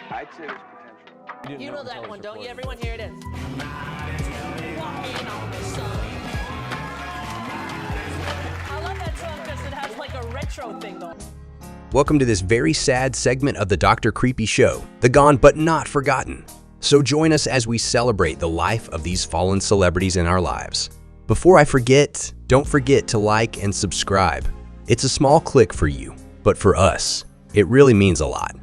I'd say there's potential. You know that one, don't you? Everyone, here it is. Walking on the sun. I love that song because it has like a retro thing going. Welcome to this very sad segment of the Dr. Creepy Show, the gone but not forgotten. So join us as we celebrate the life of these fallen celebrities in our lives. Before I forget, don't forget to like and subscribe. It's a small click for you, but for us, it really means a lot.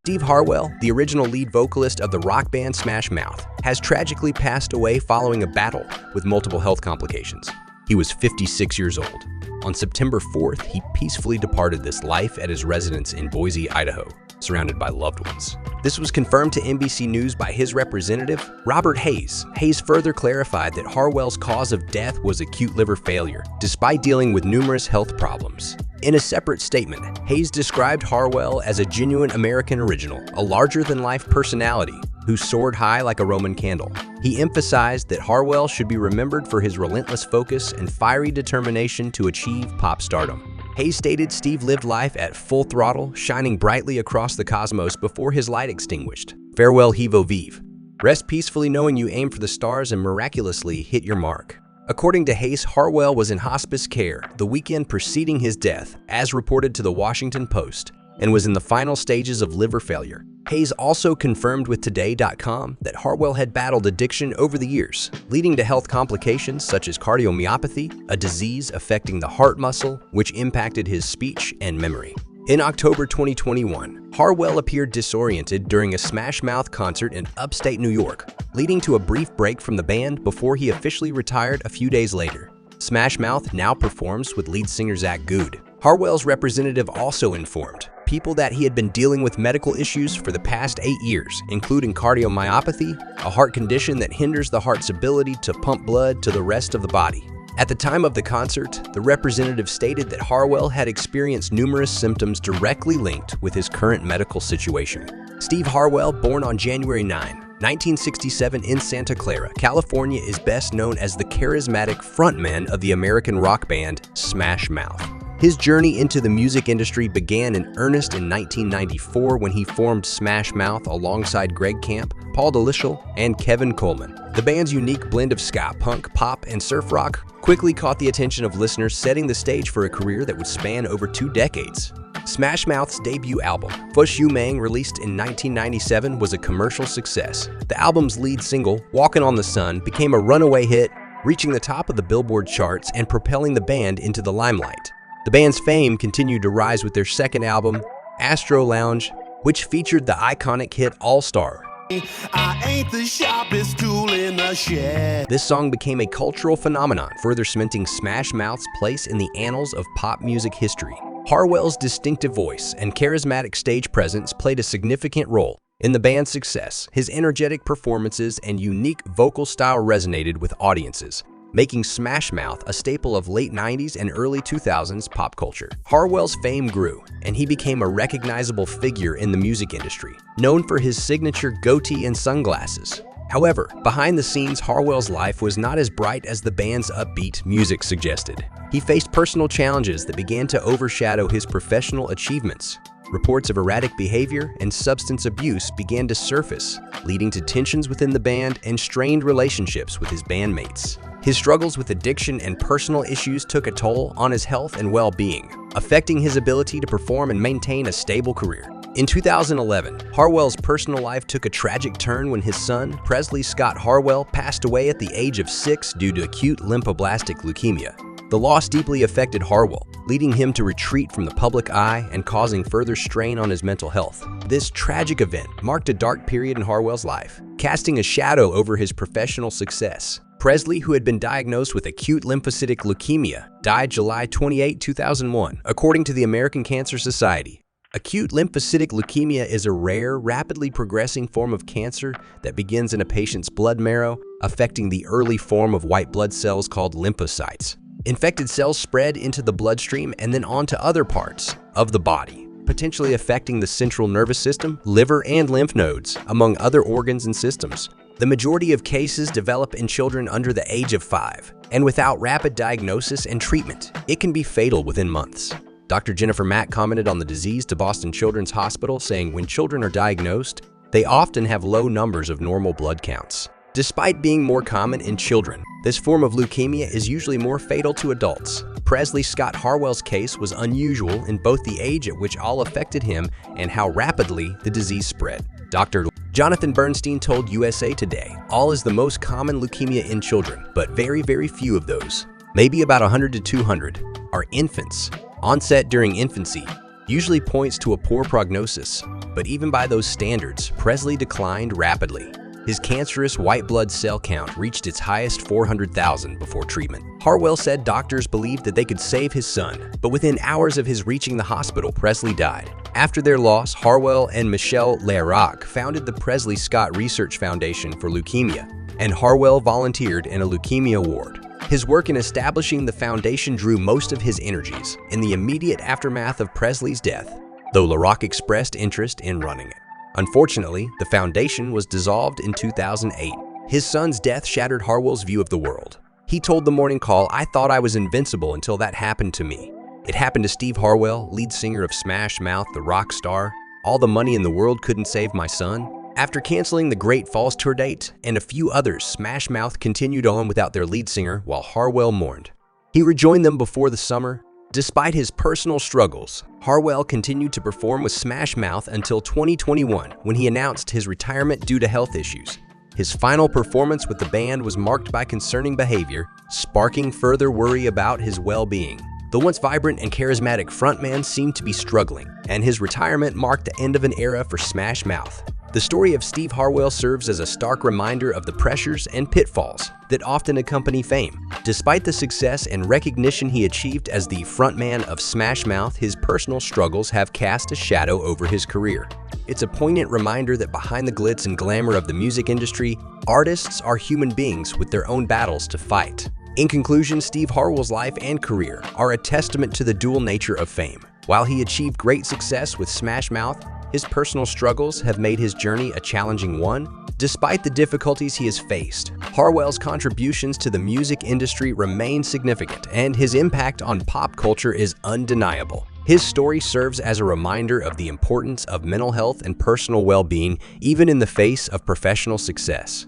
Steve Harwell, the original lead vocalist of the rock band Smash Mouth, has tragically passed away following a battle with multiple health complications. He was 56 years old. On September 4th, he peacefully departed this life at his residence in Boise, Idaho, surrounded by loved ones. This was confirmed to NBC News by his representative, Robert Hayes. Hayes further clarified that Harwell's cause of death was acute liver failure, despite dealing with numerous health problems. In a separate statement, Hayes described Harwell as a genuine American original, a larger-than-life personality who soared high like a Roman candle. He emphasized that Harwell should be remembered for his relentless focus and fiery determination to achieve pop stardom. Hayes stated Steve lived life at full throttle, shining brightly across the cosmos before his light extinguished. Farewell, Hevo Vive. Rest peacefully knowing you aim for the stars and miraculously hit your mark. According to Hayes, Harwell was in hospice care the weekend preceding his death, as reported to the Washington Post, and was in the final stages of liver failure. Hayes also confirmed with Today.com that Harwell had battled addiction over the years, leading to health complications such as cardiomyopathy, a disease affecting the heart muscle, which impacted his speech and memory. In October 2021, Harwell appeared disoriented during a Smash Mouth concert in upstate New York, leading to a brief break from the band before he officially retired a few days later. Smash Mouth now performs with lead singer Zach Good. Harwell's representative also informed people that he had been dealing with medical issues for the past 8 years, including cardiomyopathy, a heart condition that hinders the heart's ability to pump blood to the rest of the body. At the time of the concert, the representative stated that Harwell had experienced numerous symptoms directly linked with his current medical situation. Steve Harwell, born on January 9, 1967 in Santa Clara, California, is best known as the charismatic frontman of the American rock band Smash Mouth. His journey into the music industry began in earnest in 1994 when he formed Smash Mouth alongside Greg Camp, Paul DeLisle, and Kevin Coleman. The band's unique blend of ska, punk, pop, and surf rock quickly caught the attention of listeners, setting the stage for a career that would span over 2 decades. Smash Mouth's debut album, Fush You Mang, released in 1997, was a commercial success. The album's lead single, Walkin' on the Sun, became a runaway hit, reaching the top of the Billboard charts and propelling the band into the limelight. The band's fame continued to rise with their second album, Astro Lounge, which featured the iconic hit All-Star. I ain't the sharpest tool in the shed. This song became a cultural phenomenon, further cementing Smash Mouth's place in the annals of pop music history. Harwell's distinctive voice and charismatic stage presence played a significant role in the band's success. His energetic performances and unique vocal style resonated with audiences, making Smash Mouth a staple of late 90s and early 2000s pop culture. Harwell's fame grew, and he became a recognizable figure in the music industry, known for his signature goatee and sunglasses. However, behind the scenes, Harwell's life was not as bright as the band's upbeat music suggested. He faced personal challenges that began to overshadow his professional achievements. Reports of erratic behavior and substance abuse began to surface, leading to tensions within the band and strained relationships with his bandmates. His struggles with addiction and personal issues took a toll on his health and well-being, affecting his ability to perform and maintain a stable career. In 2011, Harwell's personal life took a tragic turn when his son, Presley Scott Harwell, passed away at the age of 6 due to acute lymphoblastic leukemia. The loss deeply affected Harwell, leading him to retreat from the public eye and causing further strain on his mental health. This tragic event marked a dark period in Harwell's life, casting a shadow over his professional success. Presley, who had been diagnosed with acute lymphocytic leukemia, died July 28, 2001, according to the American Cancer Society. Acute lymphocytic leukemia is a rare, rapidly progressing form of cancer that begins in a patient's blood marrow, affecting the early form of white blood cells called lymphocytes. Infected cells spread into the bloodstream and then onto other parts of the body, potentially affecting the central nervous system, liver, and lymph nodes, among other organs and systems. The majority of cases develop in children under the age of 5, and without rapid diagnosis and treatment, it can be fatal within months. Dr. Jennifer Mack commented on the disease to Boston Children's Hospital, saying when children are diagnosed, they often have low numbers of normal blood counts. Despite being more common in children, this form of leukemia is usually more fatal to adults. Presley Scott Harwell's case was unusual in both the age at which all affected him and how rapidly the disease spread. Dr. Jonathan Bernstein told USA Today, "All is the most common leukemia in children, but very, very few of those, maybe about 100 to 200, are infants. Onset during infancy usually points to a poor prognosis, but even by those standards, Presley declined rapidly. His cancerous white blood cell count reached its highest 400,000 before treatment." Harwell said doctors believed that they could save his son, but within hours of his reaching the hospital, Presley died. After their loss, Harwell and Michelle Lerock founded the Presley Scott Research Foundation for Leukemia, and Harwell volunteered in a leukemia ward. His work in establishing the foundation drew most of his energies in the immediate aftermath of Presley's death, though Lerock expressed interest in running it. Unfortunately, the foundation was dissolved in 2008. His son's death shattered Harwell's view of the world. He told the Morning Call, "I thought I was invincible until that happened to me." It happened to Steve Harwell, lead singer of Smash Mouth, the rock star. "All the money in the world couldn't save my son." After canceling the Great Falls tour date and a few others, Smash Mouth continued on without their lead singer while Harwell mourned. He rejoined them before the summer. Despite his personal struggles, Harwell continued to perform with Smash Mouth until 2021 when he announced his retirement due to health issues. His final performance with the band was marked by concerning behavior, sparking further worry about his well-being. The once vibrant and charismatic frontman seemed to be struggling, and his retirement marked the end of an era for Smash Mouth. The story of Steve Harwell serves as a stark reminder of the pressures and pitfalls that often accompany fame. Despite the success and recognition he achieved as the frontman of Smash Mouth, his personal struggles have cast a shadow over his career. It's a poignant reminder that behind the glitz and glamour of the music industry, artists are human beings with their own battles to fight. In conclusion, Steve Harwell's life and career are a testament to the dual nature of fame. While he achieved great success with Smash Mouth, his personal struggles have made his journey a challenging one. Despite the difficulties he has faced, Harwell's contributions to the music industry remain significant, and his impact on pop culture is undeniable. His story serves as a reminder of the importance of mental health and personal well-being, even in the face of professional success.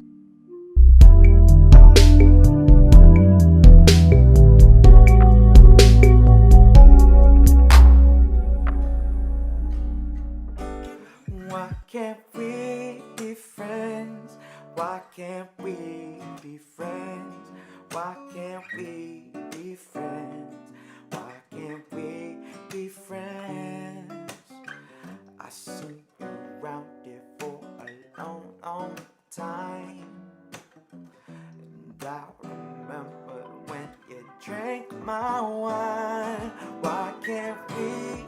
Why can't we be friends? Why can't we be friends? Why can't we be friends? Why can't we be friends? I seen you around here for a long, long time, and I remember when you drank my wine. Why can't we